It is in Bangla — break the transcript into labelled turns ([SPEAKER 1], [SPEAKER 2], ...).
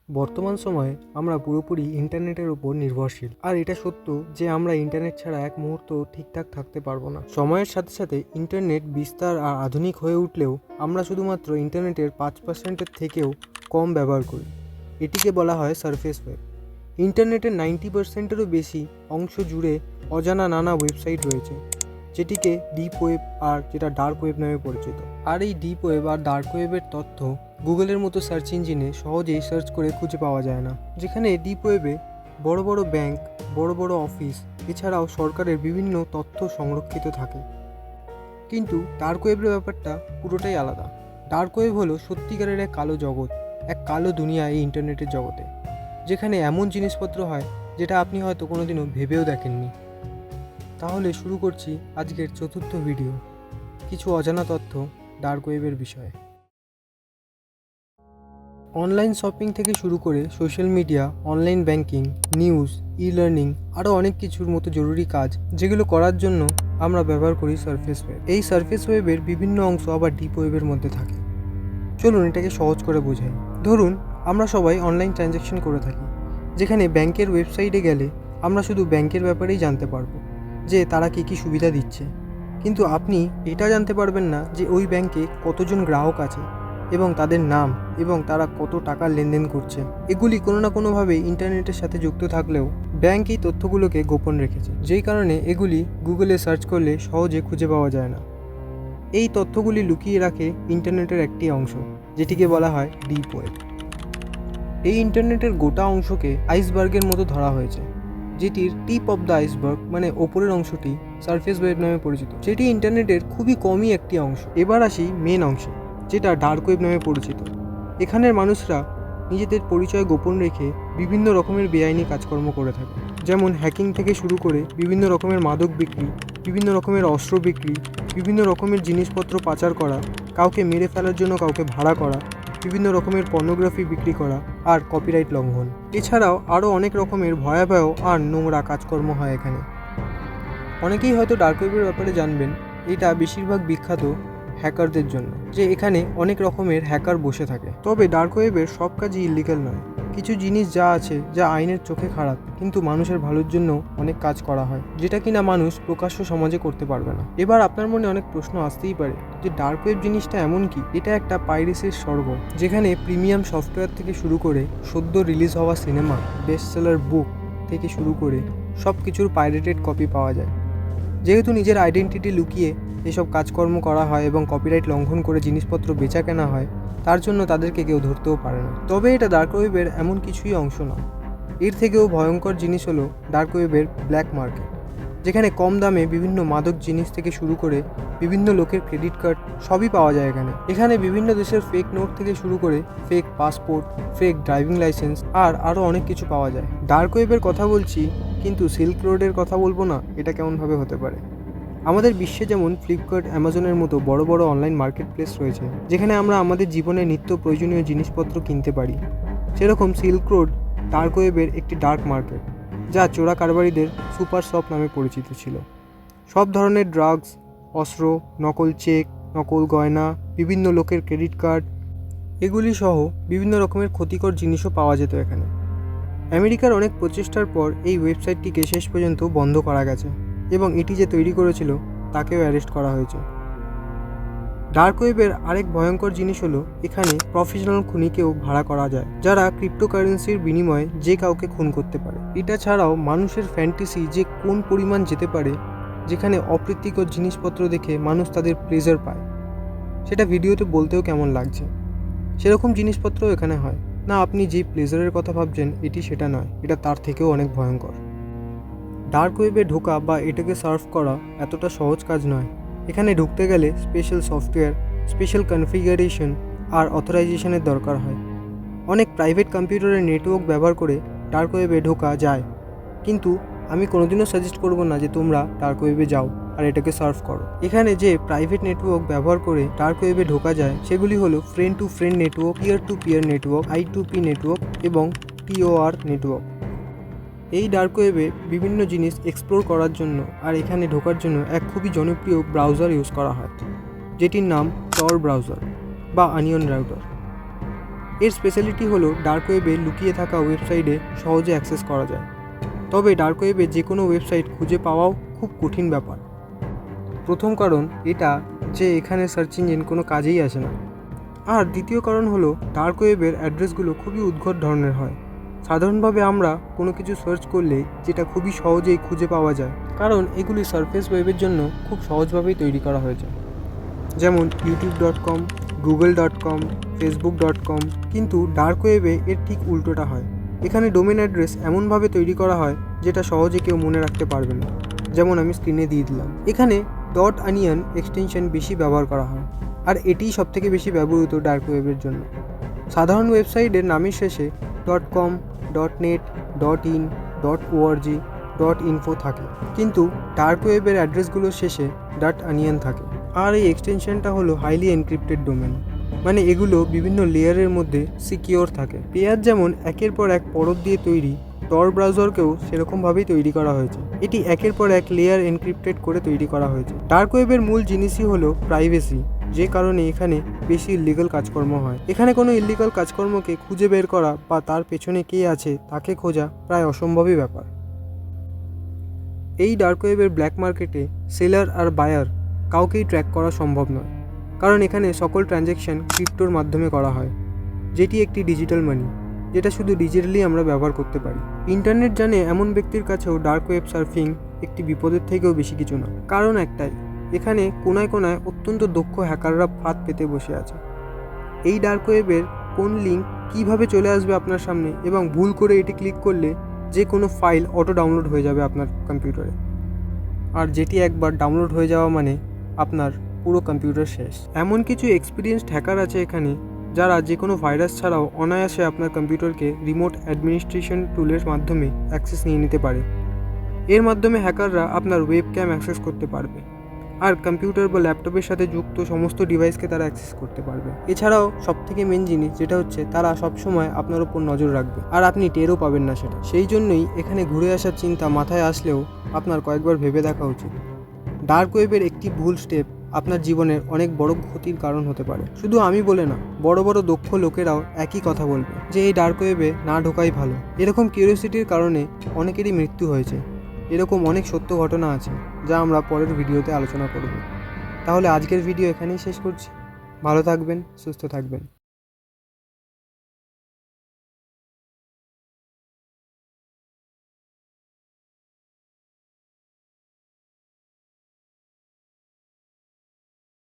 [SPEAKER 1] বর্তমান সময়ে আমরা পুরোপুরি ইন্টারনেটের উপর নির্ভরশীল। আর এটা সত্য যে আমরা ইন্টারনেট ছাড়া এক মুহূর্ত ঠিকঠাক থাকতে পারবো না। সময়ের সাথে সাথে ইন্টারনেট বিস্তার আর আধুনিক হয়ে উঠলেও আমরা শুধুমাত্র ইন্টারনেটের 5%-এর থেকেও কম ব্যবহার করি। এটিকে বলা হয় সারফেস ওয়েব। ইন্টারনেটের 90%-এরও বেশি অংশ জুড়ে অজানা নানা ওয়েবসাইট রয়েছে, যেটিকে ডিপ ওয়েব আর যেটা ডার্ক ওয়েব নামে পরিচিত। আর এই ডিপ ওয়েব আর ডার্ক ওয়েবের তথ্য গুগলের মতো সার্চ ইঞ্জিনে সহজেই সার্চ করে খুঁজে পাওয়া যায় না। যেখানে ডিপ ওয়েবে বড় বড় ব্যাংক, বড় বড় অফিস, এছাড়াও সরকারের বিভিন্ন তথ্য সংরক্ষিত থাকে। কিন্তু ডার্ক ওয়েবের ব্যাপারটা পুরোটাই আলাদা। ডার্ক ওয়েব হলো সত্যিকারের এক কালো জগৎ, এক কালো দুনিয়া এই ইন্টারনেটের জগতে, যেখানে এমন জিনিসপত্র হয় যেটা আপনি হয়তো কোনোদিনও ভেবেও দেখেননি। তাহলে শুরু করছি আজকের চতুর্থ ভিডিও, কিছু অজানা তথ্য ডার্ক ওয়েবের বিষয়ে। অনলাইন শপিং থেকে শুরু করে social media, online banking, news, e learning, আরও অনেক কিছুর মতো জরুরি কাজ যেগুলো করার জন্য আমরা ব্যবহার করি সারফেস ওয়েব। এই সারফেস ওয়েবের বিভিন্ন অংশ আবার ডিপ ওয়েবের মধ্যে থাকে। চলুন এটাকে সহজ করে বোঝাই। ধরুন আমরা সবাই অনলাইন ট্রানজ্যাকশন করে থাকি, যেখানে ব্যাংকের ওয়েবসাইটে গেলে আমরা শুধু ব্যাংকের ব্যাপারেই জানতে পারবো যে তারা কী কী সুবিধা দিচ্ছে, কিন্তু আপনি এটা জানতে পারবেন না যে ওই ব্যাংকে কতজন গ্রাহক আছে এবং তাদের নাম এবং তারা কত টাকা লেনদেন করছে। এগুলি কোনো না কোনোভাবে ইন্টারনেটের সাথে যুক্ত থাকলেও ব্যাংক এই তথ্যগুলোকে গোপন রেখেছে, যেই কারণে এগুলি গুগলে সার্চ করলে সহজে খুঁজে পাওয়া যায় না। এই তথ্যগুলি লুকিয়ে রাখে ইন্টারনেটের একটি অংশ, যেটিকে বলা হয় ডিপ ওয়েব। এই ইন্টারনেটের গোটা অংশকে আইসবার্গের মতো ধরা হয়েছে, যেটির টিপ অফ দ্য আইসবার্গ মানে ওপরের অংশটি সারফেস ওয়েব নামে পরিচিত, যেটি ইন্টারনেটের খুবই কমই একটি অংশ। এবার আসি মেন অংশে, যেটা ডার্ক ওয়েব নামে পরিচিত। এখানের মানুষরা নিজেদের পরিচয় গোপন রেখে বিভিন্ন রকমের বেআইনি কাজকর্ম করে থাকে, যেমন হ্যাকিং থেকে শুরু করে বিভিন্ন রকমের মাদক বিক্রি, বিভিন্ন রকমের অস্ত্র বিক্রি, বিভিন্ন রকমের জিনিসপত্র পাচার করা, কাউকে মেরে ফেলার জন্য কাউকে ভাড়া করা, বিভিন্ন রকমের পর্নোগ্রাফি বিক্রি করা আর কপিরাইট লঙ্ঘন। এছাড়াও আরও অনেক রকমের ভয়াবহ আর নোংরা কাজকর্ম হয় এখানে। অনেকেই হয়তো ডার্ক ওয়েবের ব্যাপারে জানবেন, এটা বেশিরভাগ বিখ্যাত হ্যাকারদের জন্য, যে এখানে অনেক রকমের হ্যাকার বসে থাকে। তবে ডার্ক ওয়েবের সব কাজই ইলিগাল নয়। কিছু জিনিস যা আছে যা আইনের চোখে খারাপ, কিন্তু মানুষের ভালোর জন্য অনেক কাজ করা হয়, যেটা কিনা মানুষ প্রকাশ্য সমাজে করতে পারবে না। এবার আপনার মনে অনেক প্রশ্ন আসতেই পারে যে ডার্ক ওয়েব জিনিসটা এমন কি? এটা একটা পাইরেসির স্বর্গ, যেখানে প্রিমিয়াম সফটওয়্যার থেকে শুরু করে সদ্য রিলিজ হওয়া সিনেমা, বেস্ট সেলার বুক থেকে শুরু করে সব কিছুর পাইরেটেড কপি পাওয়া যায়। যেহেতু নিজের আইডেন্টিটি লুকিয়ে এসব কাজকর্ম করা হয় এবং কপিরাইট লঙ্ঘন করে জিনিসপত্র বেচা কেনা হয়, তার জন্য তাদেরকে কেউ ধরতেও পারে না। তবে এটা ডার্ক ওয়েবের এমন কিছুই অংশ না। এর থেকেও ভয়ঙ্কর জিনিস হলো ডার্ক ওয়েবের ব্ল্যাক মার্কেট, যেখানে কম দামে বিভিন্ন মাদক জিনিস থেকে শুরু করে বিভিন্ন লোকের ক্রেডিট কার্ড সবই পাওয়া যায় এখানে বিভিন্ন দেশের ফেক নোট থেকে শুরু করে fake passport, fake driving licence আর আরও অনেক কিছু পাওয়া যায়। ডার্ক ওয়েবের কথা বলছি, কিন্তু সিল্ক রোডের কথা বলবো না, এটা কেমনভাবে হতে পারে? আমাদের বিশ্বে যেমন ফ্লিপকার্ট, অ্যামাজনের মতো বড় বড় অনলাইন মার্কেট প্লেস রয়েছে, যেখানে আমরা আমাদের জীবনে নিত্য প্রয়োজনীয় জিনিসপত্র কিনতে পারি, সেরকম সিল্ক রোড ডার্ক ওয়েবের একটি ডার্ক মার্কেট, যা চোরা কারবারিদের সুপার শপ নামে পরিচিত ছিল। সব ধরনের ড্রাগস, অস্ত্র, নকল চেক, নকল গয়না, বিভিন্ন লোকের ক্রেডিট কার্ড, এগুলি সহ বিভিন্ন রকমের ক্ষতিকর জিনিসও পাওয়া যেত এখানে। আমেরিকার অনেক প্রচেষ্টার পর এই ওয়েবসাইটটিকে শেষ পর্যন্ত বন্ধ করা গেছে এবং এটি যে তৈরি করেছিল তাকেও অ্যারেস্ট করা হয়েছে। ডার্ক ওয়েবের আরেক ভয়ঙ্কর জিনিস হলো এখানে প্রফেশনাল খুনিকেও ভাড়া করা যায়, যারা ক্রিপ্টোকারেন্সির বিনিময়ে যে কাউকে খুন করতে পারে। এটা ছাড়াও মানুষের ফ্যান্টাসি যে কোন পরিমাণ যেতে পারে, যেখানে অপ্রীতিকর জিনিসপত্র দেখে মানুষ তাদের প্লেজার পায়, সেটা ভিডিওতে বলতেও কেমন লাগছে। সেরকম জিনিসপত্রও এখানে হয় না। আপনি যে প্লেজারের কথা ভাবছেন এটি সেটা নয়, এটা তার থেকেও অনেক ভয়ঙ্কর। ডার্ক ওয়েবে ঢোকা বা এটাকে সার্ভ করা এতটা সহজ কাজ নয়। এখানে ঢুকতে গেলে স্পেশাল সফটওয়্যার, স্পেশাল কনফিগারেশন আর অথরাইজেশনের দরকার হয়। অনেক প্রাইভেট কম্পিউটারের নেটওয়ার্ক ব্যবহার করে ডার্ক ওয়েবে ঢোকা যায়, কিন্তু আমি কোনোদিনও সাজেস্ট করব না যে তোমরা ডার্ক ওয়েবে যাও আর এটাকে সার্ভ করো। এখানে যে প্রাইভেট নেটওয়ার্ক ব্যবহার করে ডার্ক ওয়েবে ঢোকা যায় সেগুলি হলো friend to friend network, peer to peer network, I2P network এবং TOR নেটওয়ার্ক। এই ডার্ক ওয়েবে বিভিন্ন জিনিস এক্সপ্লোর করার জন্য আর এখানে ঢোকার জন্য এক খুবই জনপ্রিয় ব্রাউজার ইউজ করা হয়, যেটির নাম টর ব্রাউজার বা অনিয়ন রাউটার। এর স্পেশালিটি হলো ডার্ক ওয়েবে লুকিয়ে থাকা ওয়েবসাইটে সহজে অ্যাক্সেস করা যায়। তবে ডার্ক ওয়েবে যে কোনো ওয়েবসাইট খুঁজে পাওয়াও খুব কঠিন ব্যাপার। প্রথম কারণ এটা যে এখানে সার্চ ইঞ্জিন কোনো কাজেই আসে না। আর দ্বিতীয় কারণ হলো ডার্ক ওয়েবের অ্যাড্রেসগুলো খুবই উদ্ভট ধরনের হয়। সাধারণভাবে আমরা কোনো কিছু সার্চ করলে যেটা খুবই সহজেই খুঁজে পাওয়া যায়, কারণ এগুলি সারফেস ওয়েবের জন্য খুব সহজভাবেই তৈরি করা হয়েছে। যেমন youtube.com, google.com, facebook.com। কিন্তু ডার্ক ওয়েবে এর ঠিক উল্টোটা হয়। এখানে ডোমেন অ্যাড্রেস এমনভাবে তৈরি করা হয় যেটা সহজে কেউ মনে রাখতে পারবে না। যেমন আমি স্ক্রিনে দিয়ে দিলাম। এখানে .onion এক্সটেনশন বেশি ব্যবহার করা হয়, আর এটিই সবথেকে বেশি ব্যবহৃত ডার্ক ওয়েবের জন্য। সাধারণ ওয়েবসাইটের নামের শেষে .com, .net, .in, .org, .info থাকে, কিন্তু ডার্ক ওয়েবের অ্যাড্রেসগুলোর শেষে .onion থাকে। আর এই এক্সটেনশনটা হলো হাইলি এনক্রিপ্টেড ডোমেন, মানে এগুলো বিভিন্ন লেয়ারের মধ্যে সিকিওর থাকে। পেয়ার যেমন একের পর এক পরত দিয়ে তৈরি, টর ব্রাউজারকেও সেরকমভাবেই তৈরি করা হয়েছে। এটি একের পর এক লেয়ার এনক্রিপ্টেড করে তৈরি করা হয়েছে। ডার্ক ওয়েবের মূল জিনিসই হলো প্রাইভেসি, যে কারণে এখানে বেশি ইল্লিগাল কাজকর্ম হয়। এখানে কোনো ইল্লিগাল কাজকর্মকে খুঁজে বের করা বা তার পেছনে কে আছে তাকে খোঁজা প্রায় অসম্ভবই ব্যাপার। এই ডার্ক ওয়েবের ব্ল্যাক মার্কেটে সেলার আর বায়ার কাউকেই ট্র্যাক করা সম্ভব নয়, কারণ এখানে সকল ট্রানজ্যাকশন ক্রিপ্টোর মাধ্যমে করা হয়, যেটি একটি ডিজিটাল মানি, যেটা শুধু ডিজিটালি আমরা ব্যবহার করতে পারি। ইন্টারনেট জানে এমন ব্যক্তির কাছেও ডার্ক ওয়েব সার্ফিং একটি বিপদের থেকেও বেশি কিছু না। কারণ একটাই, এখানে কোনায় কোনায় অত্যন্ত দক্ষ হ্যাকাররা ফাঁদ পেতে বসে আছে। এই ডার্ক ওয়েবের কোন লিঙ্ক কীভাবে চলে আসবে আপনার সামনে, এবং ভুল করে এটি ক্লিক করলে যে কোনো ফাইল অটো ডাউনলোড হয়ে যাবে আপনার কম্পিউটারে, আর যেটি একবার ডাউনলোড হয়ে যাওয়া মানে আপনার পুরো কম্পিউটার শেষ। এমন কিছু এক্সপিরিয়েন্সড হ্যাকার আছে এখানে, যারা যে কোনো ভাইরাস ছাড়াও অনায়াসে আপনার কম্পিউটারকে রিমোট অ্যাডমিনিস্ট্রেশন টুলের মাধ্যমে অ্যাক্সেস নিয়ে নিতে পারে। এর মাধ্যমে হ্যাকাররা আপনার ওয়েবক্যাম অ্যাক্সেস করতে পারবে, আর কম্পিউটার বা ল্যাপটপের সাথে যুক্ত সমস্ত ডিভাইসকে তারা অ্যাক্সেস করতে পারবে। এছাড়াও সবথেকে মেন জিনিস যেটা হচ্ছে, তারা সবসময় আপনার উপর নজর রাখবে, আর আপনি টেরও পাবেন না সেটা। সেই জন্যই এখানে ঘুরে আসার চিন্তা মাথায় আসলেও আপনার কয়েকবার ভেবে দেখা উচিত। ডার্ক ওয়েবের একটি ভুল স্টেপ আপনার জীবনের অনেক বড় ক্ষতির কারণ হতে পারে। শুধু আমি বলে না, বড় বড় দক্ষ লোকেরাও একই কথা বলবে যে এই ডার্ক ওয়েবে না ঢোকাই ভালো। এরকম কিউরিওসিটির কারণে অনেকেরই মৃত্যু হয়েছে। এরকম অনেক সত্য ঘটনা আছে যা আমরা পরের ভিডিওতে আলোচনা করব। তাহলে আজকের ভিডিও এখানেই শেষ করছি। ভালো থাকবেন, সুস্থ থাকবেন।